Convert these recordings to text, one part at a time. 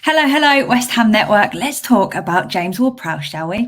Hello, hello, West Ham Network. Let's talk about James Ward-Prowse, shall we?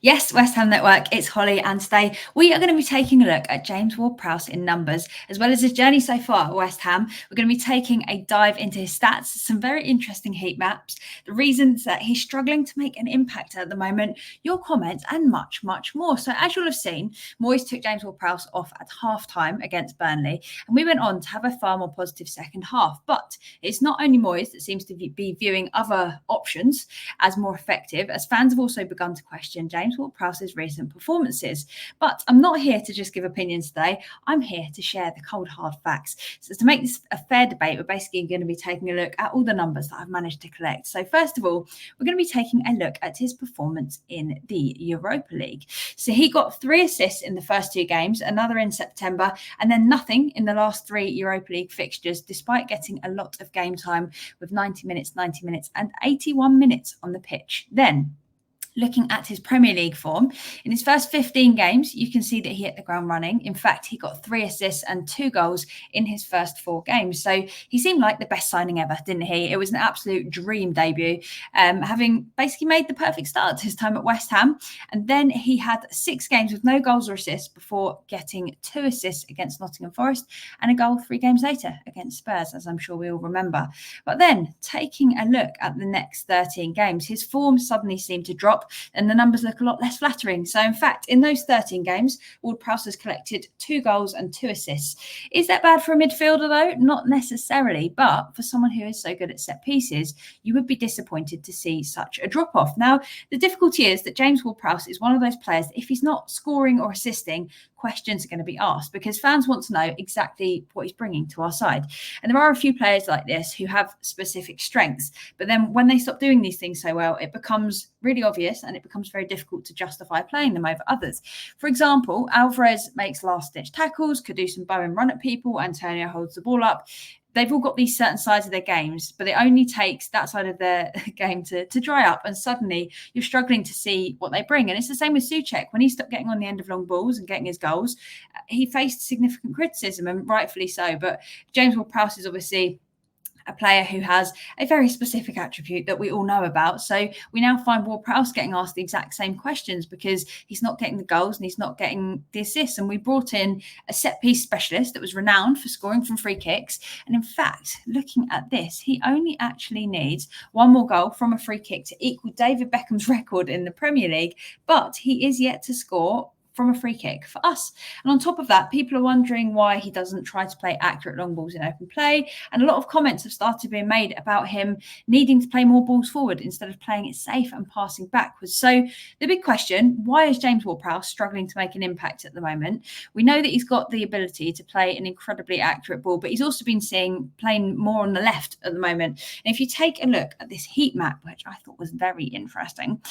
Yes, West Ham Network, it's Holly, and today we are going to be taking a look at James Ward-Prowse in numbers, as well as his journey so far at West Ham. We're going to be taking a dive into his stats, some very interesting heat maps, the reasons that he's struggling to make an impact at the moment, your comments, and much, much more. So as you'll have seen, Moyes took James Ward-Prowse off at half-time against Burnley, and we went on to have a far more positive second half. But it's not only Moyes that seems to be viewing other options as more effective, as fans have also begun to question James Ward-Prowse's recent performances. But I'm not here to just give opinions today. I'm here to share the cold, hard facts. So to make this a fair debate, we're basically going to be taking a look at all the numbers that I've managed to collect. So first of all, we're going to be taking a look at his performance in the Europa League. So he got 3 assists in the first 2 games, another in September, and then nothing in the last 3 Europa League fixtures, despite getting a lot of game time with 90 minutes, and 81 minutes on the pitch. Then, looking at his Premier League form, in his first 15 games, you can see that he hit the ground running. In fact, he got 3 assists and 2 goals in his first 4 games. So he seemed like the best signing ever, didn't he? It was an absolute dream debut, having basically made the perfect start to his time at West Ham. And then he had 6 games with no goals or assists before getting 2 assists against Nottingham Forest and a goal 3 games later against Spurs, as I'm sure we all remember. But then, taking a look at the next 13 games, his form suddenly seemed to drop, and the numbers look a lot less flattering. So in fact, in those 13 games, Ward-Prowse has collected 2 goals and 2 assists. Is that bad for a midfielder though? Not necessarily, but for someone who is so good at set pieces, you would be disappointed to see such a drop-off. Now, the difficulty is that James Ward-Prowse is one of those players that if he's not scoring or assisting, questions are going to be asked because fans want to know exactly what he's bringing to our side. And there are a few players like this who have specific strengths, but then when they stop doing these things so well, it becomes really obvious and it becomes very difficult to justify playing them over others. For example, Alvarez makes last-ditch tackles, Kudus and Bowen run at people, Antonio holds the ball up. They've all got these certain sides of their games, but it only takes that side of their game to dry up, and suddenly you're struggling to see what they bring. And it's the same with Souček. When he stopped getting on the end of long balls and getting his goals, he faced significant criticism, and rightfully so. But James Ward-Prowse is obviously a player who has a very specific attribute that we all know about. So we now find Ward-Prowse getting asked the exact same questions because he's not getting the goals and he's not getting the assists. And we brought in a set-piece specialist that was renowned for scoring from free kicks. And in fact, looking at this, he only actually needs 1 more goal from a free kick to equal David Beckham's record in the Premier League. But he is yet to score from a free kick for us. And on top of that, people are wondering why he doesn't try to play accurate long balls in open play. And a lot of comments have started being made about him needing to play more balls forward instead of playing it safe and passing backwards. So the big question, why is James Ward-Prowse struggling to make an impact at the moment? We know that he's got the ability to play an incredibly accurate ball, but he's also been playing more on the left at the moment. And if you take a look at this heat map, which I thought was very interesting,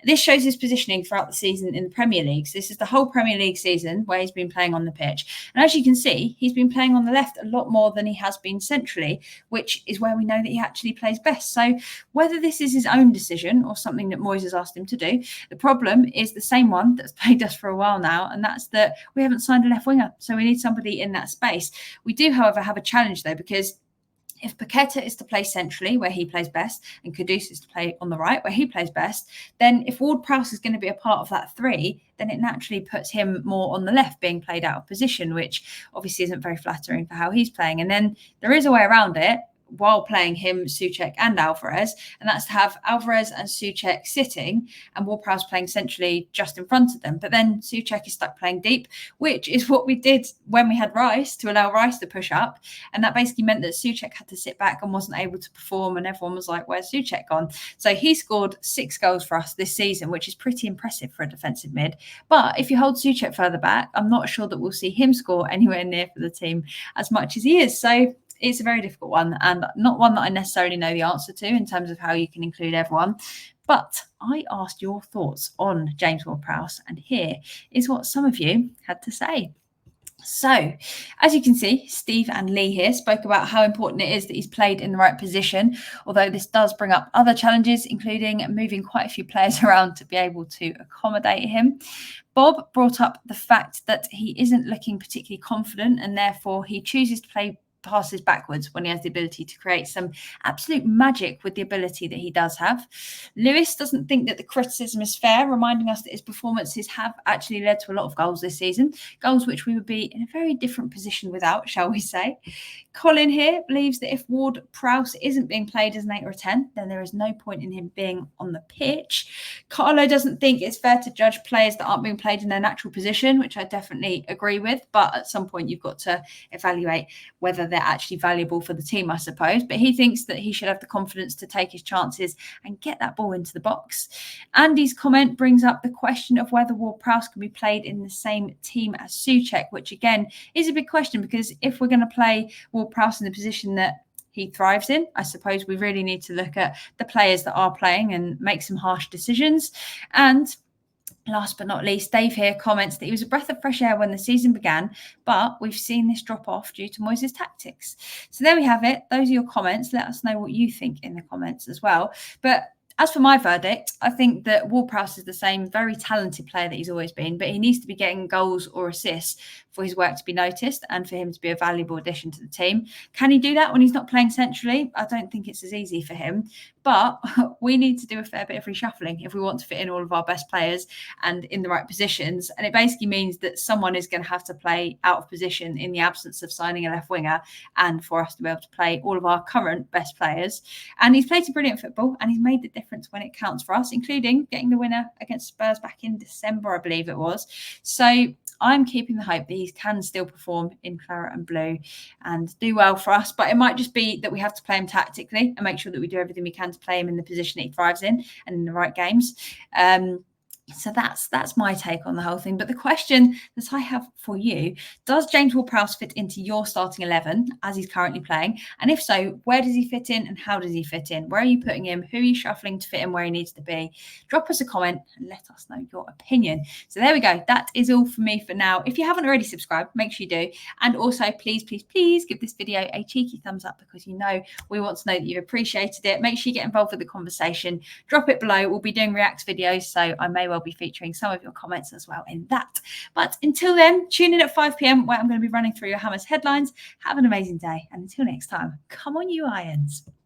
this shows his positioning throughout the season in the Premier League. So this is the whole Premier League season where he's been playing on the pitch. And as you can see, he's been playing on the left a lot more than he has been centrally, which is where we know that he actually plays best. So whether this is his own decision or something that Moyes has asked him to do, the problem is the same one that's plagued us for a while now, and that's that we haven't signed a left winger. So we need somebody in that space. We do, however, have a challenge though, because if Paqueta is to play centrally, where he plays best, and Kudus is to play on the right, where he plays best, then if Ward-Prowse is going to be a part of that 3, then it naturally puts him more on the left, being played out of position, which obviously isn't very flattering for how he's playing. And then there is a way around it while playing him, Souček and Alvarez, and that's to have Alvarez and Souček sitting and Ward-Prowse playing centrally just in front of them. But then Souček is stuck playing deep, which is what we did when we had Rice, to allow Rice to push up. And that basically meant that Souček had to sit back and wasn't able to perform, and everyone was like, where's Souček gone? So he scored 6 goals for us this season, which is pretty impressive for a defensive mid. But if you hold Souček further back, I'm not sure that we'll see him score anywhere near for the team as much as he is. So it's a very difficult one, and not one that I necessarily know the answer to in terms of how you can include everyone. But I asked your thoughts on James Ward-Prowse, and here is what some of you had to say. So, as you can see, Steve and Lee here spoke about how important it is that he's played in the right position, although this does bring up other challenges, including moving quite a few players around to be able to accommodate him. Bob brought up the fact that he isn't looking particularly confident and therefore he chooses to play passes backwards when he has the ability to create some absolute magic with the ability that he does have. Lewis doesn't think that the criticism is fair, reminding us that his performances have actually led to a lot of goals this season, goals which we would be in a very different position without, shall we say. Colin here believes that if Ward-Prowse isn't being played as an 8 or a 10, then there is no point in him being on the pitch. Carlo doesn't think it's fair to judge players that aren't being played in their natural position, which I definitely agree with. But at some point, you've got to evaluate whether they're actually valuable for the team, I suppose. But he thinks that he should have the confidence to take his chances and get that ball into the box. Andy's comment brings up the question of whether Ward-Prowse can be played in the same team as Souček, which again is a big question, because if we're going to play Ward-Prowse in the position that he thrives in, I suppose we really need to look at the players that are playing and make some harsh decisions. And last but not least, Dave here comments that he was a breath of fresh air when the season began, but we've seen this drop off due to Moyes' tactics. So there we have it. Those are your comments. Let us know what you think in the comments as well. But as for my verdict, I think that Ward-Prowse is the same very talented player that he's always been, but he needs to be getting goals or assists for his work to be noticed and for him to be a valuable addition to the team. Can he do that when he's not playing centrally? I don't think it's as easy for him, but we need to do a fair bit of reshuffling if we want to fit in all of our best players and in the right positions. And it basically means that someone is going to have to play out of position in the absence of signing a left winger and for us to be able to play all of our current best players. And he's played some brilliant football and he's made the difference when it counts for us, including getting the winner against Spurs back in December, I believe it was. So I'm keeping the hope that he can still perform in claret and blue and do well for us. But it might just be that we have to play him tactically and make sure that we do everything we can to play him in the position that he thrives in and in the right games. So that's my take on the whole thing. But the question that I have for you, does James Ward-Prowse fit into your starting 11 as he's currently playing? And if so, where does he fit in and how does he fit in? Where are you putting him? Who are you shuffling to fit in where he needs to be? Drop us a comment and let us know your opinion. So there we go. That is all for me for now. If you haven't already subscribed, make sure you do. And also, please, please, please give this video a cheeky thumbs up because we want to know that you appreciated it. Make sure you get involved with the conversation. Drop it below. We'll be doing react videos, so I may well be featuring some of your comments as well in that. But until then, tune in at 5 p.m. where I'm going to be running through your Hammers headlines. Have an amazing day. And until next time, come on, you Irons.